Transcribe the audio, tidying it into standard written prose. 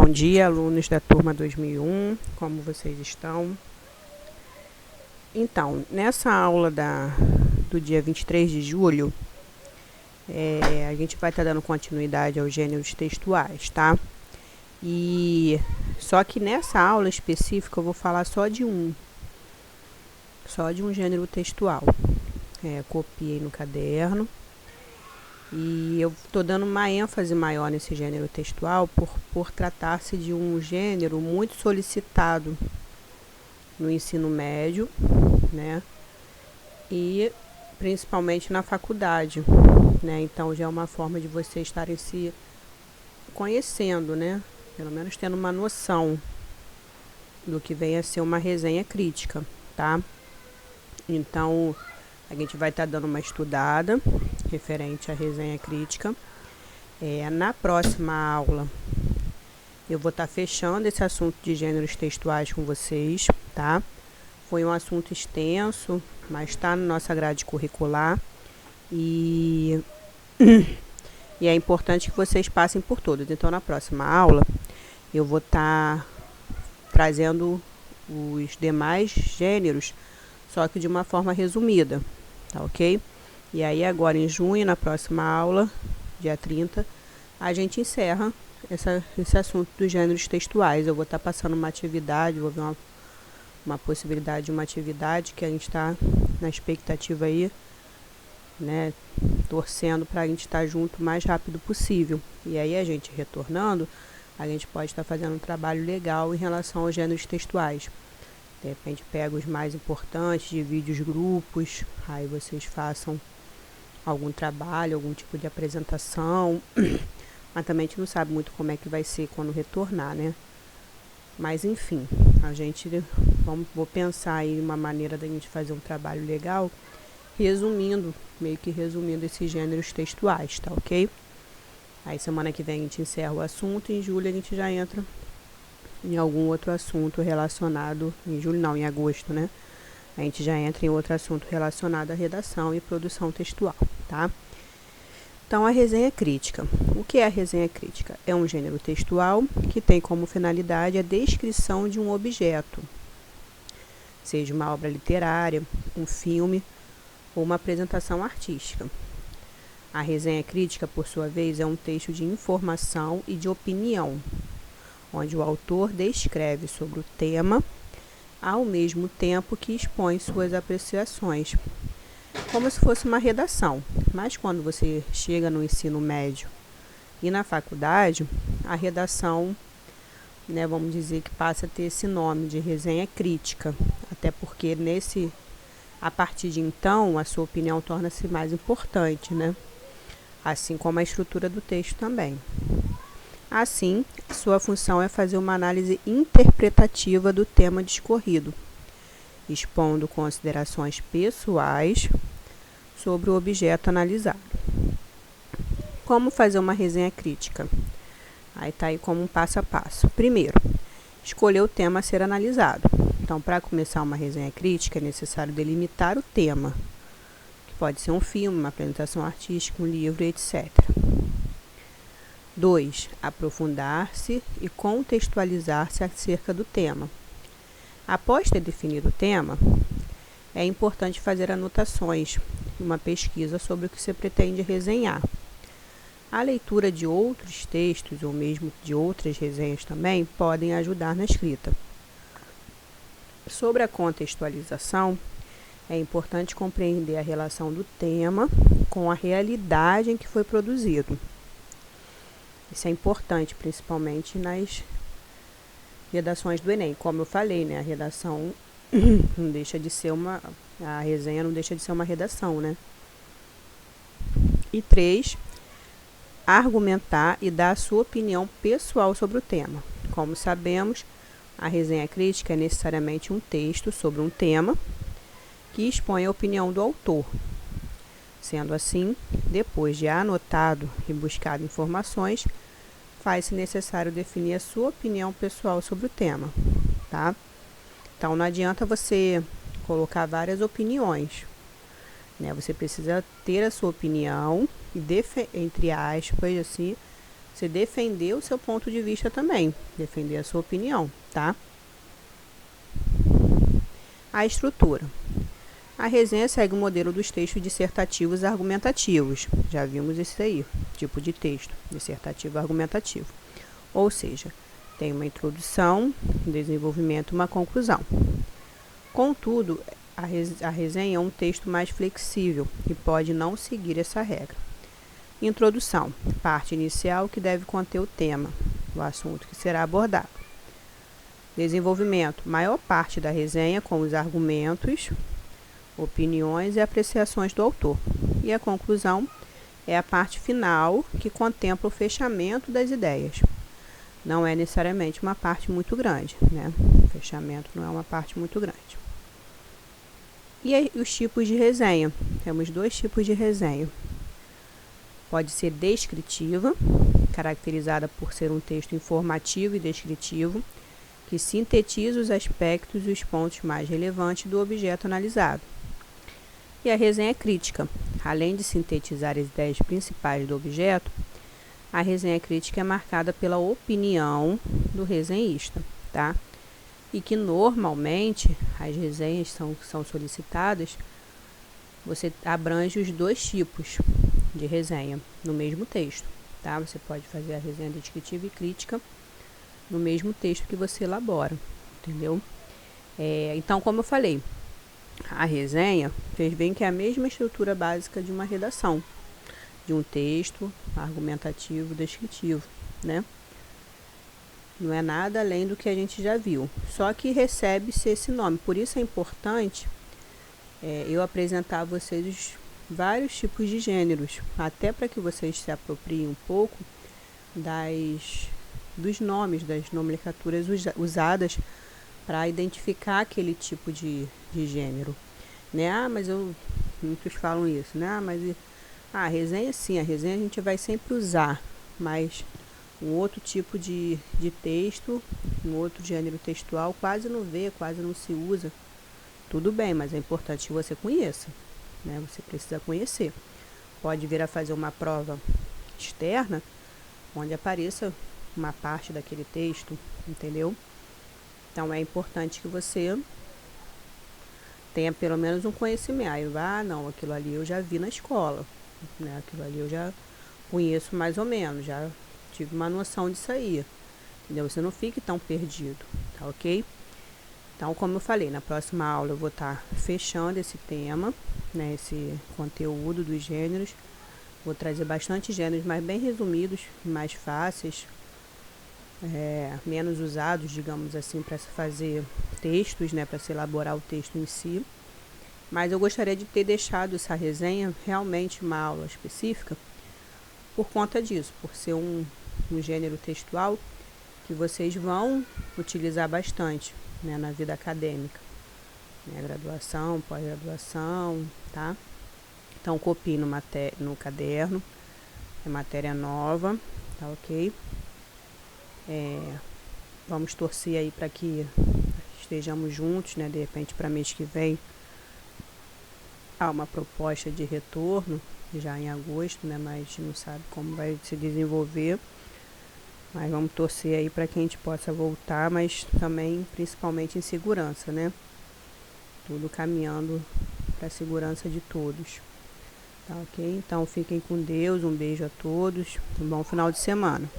Bom dia, alunos da turma 2001, como vocês estão? Então, nessa aula do dia 23 de julho, a gente vai estar dando continuidade aos gêneros textuais, tá? E só que nessa aula específica eu vou falar só de um gênero textual. Copiei no caderno. E eu estou dando uma ênfase maior nesse gênero textual por tratar-se de um gênero muito solicitado no ensino médio, né? E principalmente na faculdade, né? Então já é uma forma de vocês estarem se conhecendo, né? Pelo menos tendo uma noção do que vem a ser uma resenha crítica, tá? Então a gente vai estar dando uma estudada referente à resenha crítica. Na próxima aula eu vou estar fechando esse assunto de gêneros textuais com vocês, tá? Foi um assunto extenso, mas está na nossa grade curricular e é importante que vocês passem por todos. Então na próxima aula eu vou estar trazendo os demais gêneros, só que de uma forma resumida, tá ok? E aí agora em junho, na próxima aula, dia 30, a gente encerra esse assunto dos gêneros textuais. Eu vou estar passando uma atividade, vou ver uma possibilidade de uma atividade que a gente está na expectativa aí, né, torcendo para a gente estar junto o mais rápido possível. E aí a gente retornando, a gente pode estar fazendo um trabalho legal em relação aos gêneros textuais. De repente pega os mais importantes, divide os grupos, aí vocês façam algum trabalho, algum tipo de apresentação, mas também a gente não sabe muito como é que vai ser quando retornar, né? Mas enfim, vou pensar aí uma maneira da gente fazer um trabalho legal, meio que resumindo esses gêneros textuais, tá ok? Aí semana que vem a gente encerra o assunto, em julho a gente já entra em algum outro assunto relacionado, em agosto, né? A gente já entra em outro assunto relacionado à redação e produção textual, tá? Então, a resenha crítica. O que é a resenha crítica? É um gênero textual que tem como finalidade a descrição de um objeto, seja uma obra literária, um filme ou uma apresentação artística. A resenha crítica, por sua vez, é um texto de informação e de opinião, onde o autor descreve sobre o tema ao mesmo tempo que expõe suas apreciações, como se fosse uma redação. Mas quando você chega no ensino médio e na faculdade, a redação, né, vamos dizer que passa a ter esse nome de resenha crítica, até porque a partir de então, a sua opinião torna-se mais importante, né? Assim como a estrutura do texto também. Assim, sua função é fazer uma análise interpretativa do tema discorrido, expondo considerações pessoais sobre o objeto analisado. Como fazer uma resenha crítica? Aí está aí como um passo a passo. Primeiro, escolher o tema a ser analisado. Então, para começar uma resenha crítica, é necessário delimitar o tema, que pode ser um filme, uma apresentação artística, um livro, etc. 2. Aprofundar-se e contextualizar-se acerca do tema. Após ter definido o tema, é importante fazer anotações e uma pesquisa sobre o que se pretende resenhar. A leitura de outros textos ou mesmo de outras resenhas também podem ajudar na escrita. Sobre a contextualização, é importante compreender a relação do tema com a realidade em que foi produzido. Isso é importante, principalmente nas redações do Enem. Como eu falei, né? A redação não deixa de ser a resenha não deixa de ser uma redação, né? E 3, argumentar e dar a sua opinião pessoal sobre o tema. Como sabemos, a resenha crítica é necessariamente um texto sobre um tema que expõe a opinião do autor. Sendo assim, depois de anotado e buscado informações, faz-se necessário definir a sua opinião pessoal sobre o tema, tá? Então, não adianta você colocar várias opiniões, né? Você precisa ter a sua opinião e, entre aspas, assim, você defender o seu ponto de vista também, defender a sua opinião, tá? A estrutura. A resenha segue o modelo dos textos dissertativos argumentativos. Já vimos isso aí, tipo de texto, dissertativo argumentativo. Ou seja, tem uma introdução, um desenvolvimento e uma conclusão. Contudo, a resenha é um texto mais flexível e pode não seguir essa regra. Introdução, parte inicial que deve conter o tema, o assunto que será abordado. Desenvolvimento, maior parte da resenha com os argumentos, opiniões e apreciações do autor. E a conclusão é a parte final que contempla o fechamento das ideias. Não é necessariamente uma parte muito grande, né? O fechamento não é uma parte muito grande. E aí, os tipos de resenha. Temos 2 tipos de resenha. Pode ser descritiva, caracterizada por ser um texto informativo e descritivo, que sintetiza os aspectos e os pontos mais relevantes do objeto analisado. E a resenha crítica. Além de sintetizar as ideias principais do objeto, a resenha crítica é marcada pela opinião do resenhista, tá? E que normalmente as resenhas são solicitadas, você abrange os 2 tipos de resenha no mesmo texto, tá? Você pode fazer a resenha descritiva e crítica no mesmo texto que você elabora, entendeu? Então, como eu falei, a resenha, vocês veem que é a mesma estrutura básica de uma redação, de um texto argumentativo, descritivo, né? Não é nada além do que a gente já viu, só que recebe-se esse nome. Por isso é importante eu apresentar a vocês os vários tipos de gêneros, até para que vocês se apropriem um pouco dos nomes, das nomenclaturas usadas para identificar aquele tipo de gênero, né? Muitos falam isso, né? A resenha sim, a resenha a gente vai sempre usar, mas um outro tipo de texto, um outro gênero textual quase não vê, quase não se usa. Tudo bem, mas é importante que você conheça, né? Você precisa conhecer. Pode vir a fazer uma prova externa, onde apareça uma parte daquele texto, entendeu? Então, é importante que você tenha pelo menos um conhecimento. Aí, não, aquilo ali eu já vi na escola, né? Aquilo ali eu já conheço mais ou menos, já tive uma noção disso aí, entendeu? Você não fique tão perdido, tá ok? Então, como eu falei, na próxima aula eu vou estar fechando esse tema, né? Esse conteúdo dos gêneros. Vou trazer bastante gêneros, mas bem resumidos, mais fáceis, menos usados, digamos assim, para se fazer textos, né, para se elaborar o texto em si. Mas eu gostaria de ter deixado essa resenha realmente uma aula específica por conta disso, por ser um gênero textual que vocês vão utilizar bastante, né, na vida acadêmica, né, graduação, pós-graduação, tá? Então, copie no caderno, é matéria nova, tá ok? Vamos torcer aí para que estejamos juntos, né? De repente, para mês que vem, há uma proposta de retorno, já em agosto, né? Mas a gente não sabe como vai se desenvolver. Mas vamos torcer aí para que a gente possa voltar, mas também, principalmente, em segurança, né? Tudo caminhando para a segurança de todos. Tá ok? Então fiquem com Deus, um beijo a todos, um bom final de semana.